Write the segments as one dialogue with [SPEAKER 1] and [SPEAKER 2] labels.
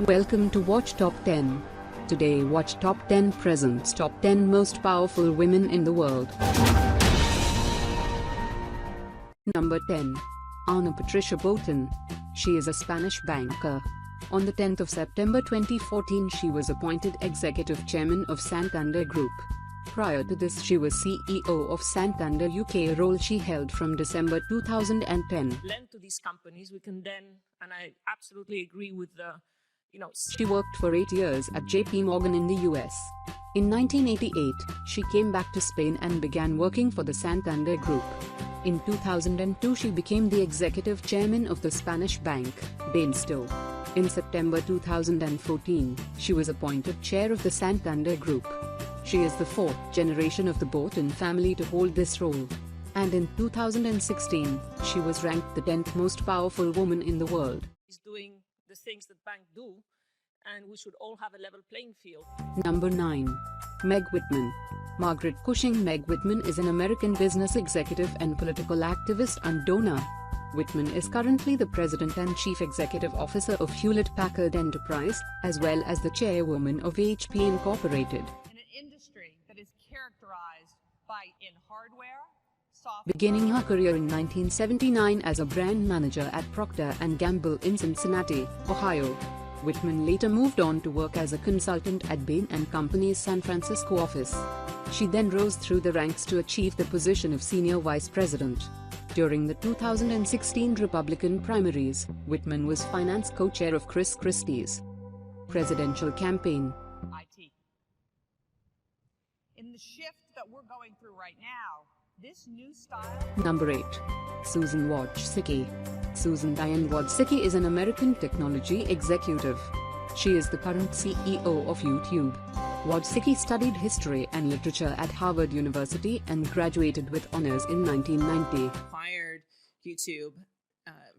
[SPEAKER 1] Welcome to Watch Top 10. Today Watch Top 10 presents Top 10 Most Powerful Women in the World. Number 10. Ana Patricia Botín. She is a Spanish banker. On the 10th of September 2014 she was appointed Executive Chairman of Santander Group. Prior to this she was CEO of Santander UK, role she held from December 2010.
[SPEAKER 2] Lend to these companies, we can then, and I absolutely agree with the
[SPEAKER 1] She worked for 8 years at JP Morgan in the US. In 1988, she came back to Spain and began working for the Santander Group. In 2002 she became the executive chairman of the Spanish bank, Banco. In September 2014, she was appointed chair of the Santander Group. She is the fourth generation of the Botín family to hold this role. And in 2016, she was ranked the 10th most powerful woman in the world.
[SPEAKER 2] Is doing the things that banks do, and we should all have a level playing field.
[SPEAKER 1] Number 9. Meg Whitman. Margaret Cushing. Meg Whitman is an American business executive and political activist and donor. Whitman is currently the president and chief executive officer of Hewlett Packard Enterprise, as well as the chairwoman of HP Incorporated.
[SPEAKER 3] In an industry that is characterized by hardware, software.
[SPEAKER 1] Beginning her career in 1979 as a brand manager at Procter & Gamble in Cincinnati, Ohio, Whitman later moved on to work as a consultant at Bain & Company's San Francisco office. She then rose through the ranks to achieve the position of senior vice president. During the 2016 Republican primaries, Whitman was finance co-chair of Chris Christie's presidential campaign.
[SPEAKER 3] IT. In the shift that we're going through right now, this new style.
[SPEAKER 1] Number 8. Susan Wojcicki. Susan Diane Wojcicki is an American technology executive. She is the current CEO of YouTube. Wojcicki studied history and literature at Harvard University and graduated with honors in 1990.
[SPEAKER 4] Acquired YouTube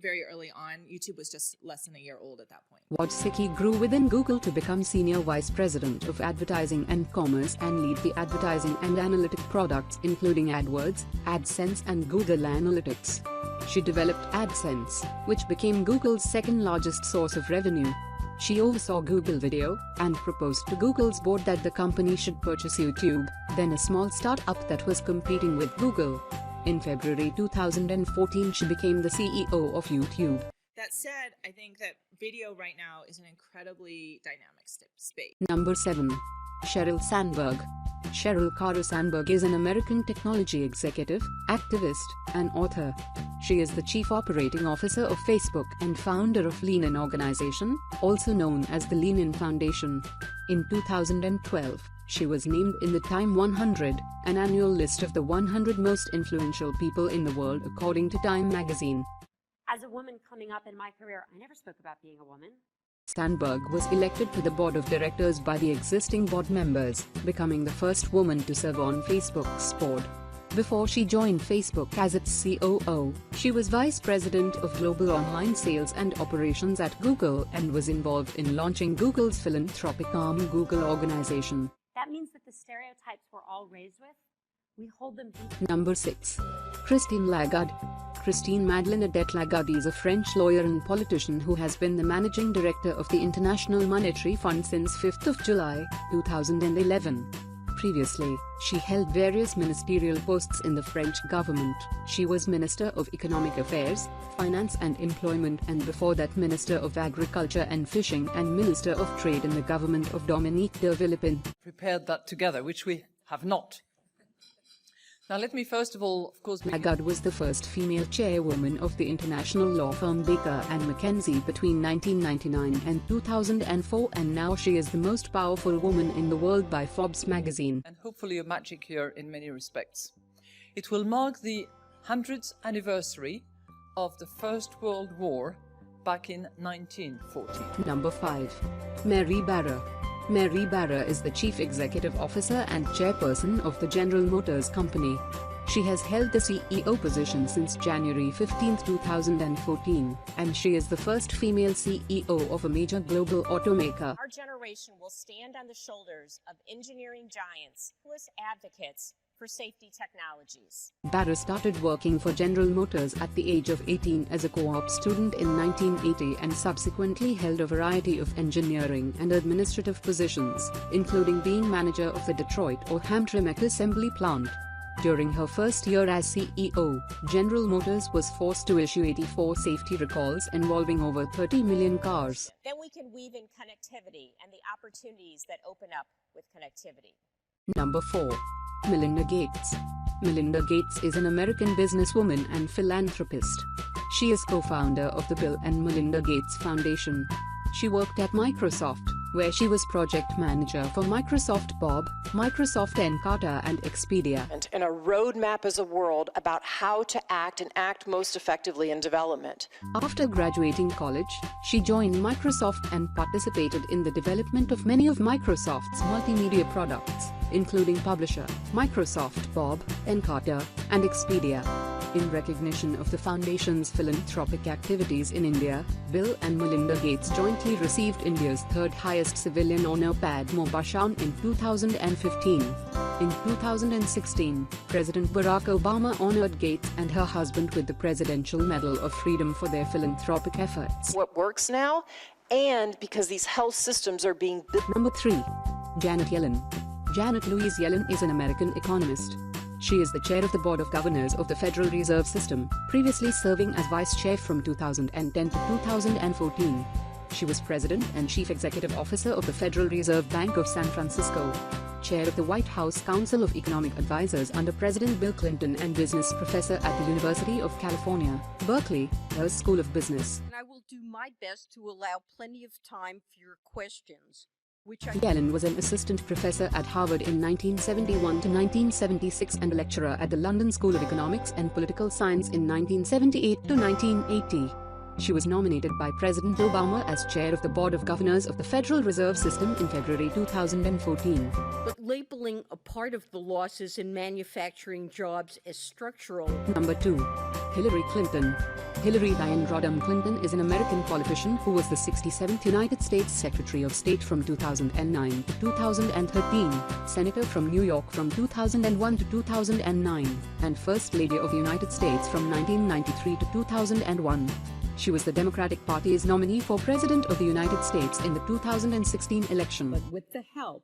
[SPEAKER 4] very early on. YouTube was just less than a year old at that point.
[SPEAKER 1] Wojcicki grew within Google to become Senior Vice President of Advertising and Commerce and lead the advertising and analytic products including AdWords, AdSense and Google Analytics. She developed AdSense, which became Google's second largest source of revenue. She oversaw Google Video, and proposed to Google's board that the company should purchase YouTube, then a small startup that was competing with Google. In February 2014 she became the CEO of YouTube.
[SPEAKER 4] That said, I think that video right now is an incredibly dynamic space.
[SPEAKER 1] Number 7. Sheryl Sandberg. Sheryl Carter Sandberg is an American technology executive, activist, and author. She is the Chief Operating Officer of Facebook and founder of Lean-In organization, also known as the Lean-In Foundation. In 2012, she was named in the Time 100, an annual list of the 100 most influential people in the world according to Time magazine.
[SPEAKER 5] As a woman coming up in my career, I never spoke about being a woman.
[SPEAKER 1] Sandberg was elected to the board of directors by the existing board members, becoming the first woman to serve on Facebook's board. Before she joined Facebook as its COO, she was vice president of global online sales and operations at Google and was involved in launching Google's philanthropic arm Google organization.
[SPEAKER 5] That means that the stereotypes we're all raised with, we hold them deep.
[SPEAKER 1] Number 6. Christine Lagarde. Christine Madeleine Odette Lagarde is a French lawyer and politician who has been the managing director of the International Monetary Fund since 5th of July, 2011. Previously, she held various ministerial posts in the French government. She was Minister of Economic Affairs, Finance and Employment, and before that Minister of Agriculture and Fishing and Minister of Trade in the government of Dominique de Villepin.
[SPEAKER 6] Prepared that together, which we have not. Now let me first of all, of course...
[SPEAKER 1] Lagarde was the first female chairwoman of the international law firm Baker & McKenzie between 1999 and 2004, and now she is the most powerful woman in the world by Forbes magazine.
[SPEAKER 6] And hopefully a magic year in many respects. It will mark the 100th anniversary of the First World War back in 1914.
[SPEAKER 1] Number 5. Mary Barra. Mary Barra is the Chief Executive Officer and Chairperson of the General Motors Company. She has held the CEO position since January 15, 2014, and she is the first female CEO of a major global automaker.
[SPEAKER 7] Our generation will stand on the shoulders of engineering giants, advocates for safety technologies.
[SPEAKER 1] Barra started working for General Motors at the age of 18 as a co-op student in 1980 and subsequently held a variety of engineering and administrative positions, including being manager of the Detroit or Hamtramck assembly plant. During her first year as CEO, General Motors was forced to issue 84 safety recalls involving over 30 million cars.
[SPEAKER 7] Then we can weave in connectivity and the opportunities that open up with connectivity.
[SPEAKER 1] Number 4. Melinda Gates. Melinda Gates is an American businesswoman and philanthropist. She is co-founder of the Bill and Melinda Gates Foundation. She worked at Microsoft, where she was project manager for Microsoft Bob, Microsoft Encarta and Expedia.
[SPEAKER 8] And a roadmap as a world about how to act and act most effectively in development.
[SPEAKER 1] After graduating college, she joined Microsoft and participated in the development of many of Microsoft's multimedia products, including Publisher, Microsoft Bob, Encarta, and Expedia. In recognition of the Foundation's philanthropic activities in India, Bill and Melinda Gates jointly received India's third-highest civilian honour Padma Bhushan in 2015. In 2016, President Barack Obama honoured Gates and her husband with the Presidential Medal of Freedom for their philanthropic efforts.
[SPEAKER 8] What works now, and because these health systems are being built.
[SPEAKER 1] Number 3. Janet Yellen. Janet Louise Yellen is an American economist. She is the chair of the Board of Governors of the Federal Reserve System, previously serving as vice chair from 2010 to 2014. She was president and chief executive officer of the Federal Reserve Bank of San Francisco, chair of the White House Council of Economic Advisors under President Bill Clinton, and business professor at the University of California, Berkeley, her School of Business.
[SPEAKER 9] And I will do my best to allow plenty of time for your questions.
[SPEAKER 1] Yellen was an assistant professor at Harvard in 1971 to 1976 and a lecturer at the London School of Economics and Political Science in 1978 to 1980. She was nominated by President Obama as chair of the Board of Governors of the Federal Reserve System in February 2014.
[SPEAKER 9] But labeling a part of the losses in manufacturing jobs as structural.
[SPEAKER 1] Number 2. Hillary Clinton. Hillary Diane Rodham Clinton is an American politician who was the 67th United States Secretary of State from 2009 to 2013, Senator from New York from 2001 to 2009, and First Lady of the United States from 1993 to 2001. She was the Democratic Party's nominee for President of the United States in the 2016 election.
[SPEAKER 10] But with the help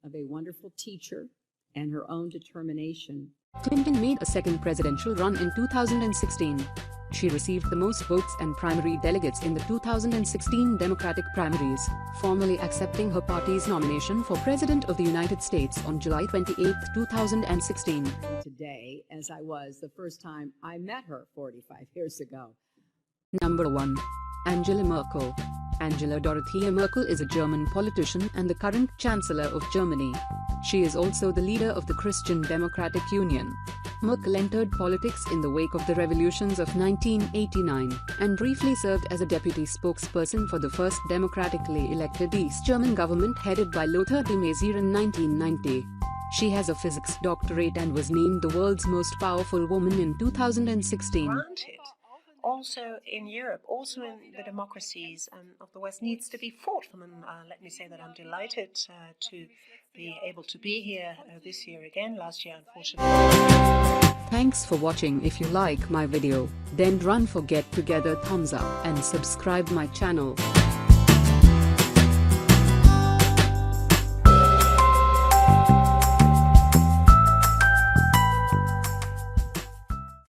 [SPEAKER 10] of a wonderful teacher and her own determination,
[SPEAKER 1] Clinton made a second presidential run in 2016. She received the most votes and primary delegates in the 2016 Democratic primaries, formally accepting her party's nomination for President of the United States on July 28, 2016.
[SPEAKER 10] Today, as I was the first time I met her 45 years ago.
[SPEAKER 1] Number 1. Angela Merkel. Angela Dorothea Merkel is a German politician and the current Chancellor of Germany. She is also the leader of the Christian Democratic Union. Merkel entered politics in the wake of the revolutions of 1989 and briefly served as a deputy spokesperson for the first democratically elected East German government headed by Lothar de Maizière in 1990. She has a physics doctorate and was named the world's most powerful woman in 2016.
[SPEAKER 11] Granted. Also in Europe, also in the democracies of the West, needs to be fought for them. Let me say that I'm delighted to be able to be here this year again. Last year, unfortunately.
[SPEAKER 1] Thanks for watching. If you like my video, then don't forget to get a thumbs up and subscribe my channel.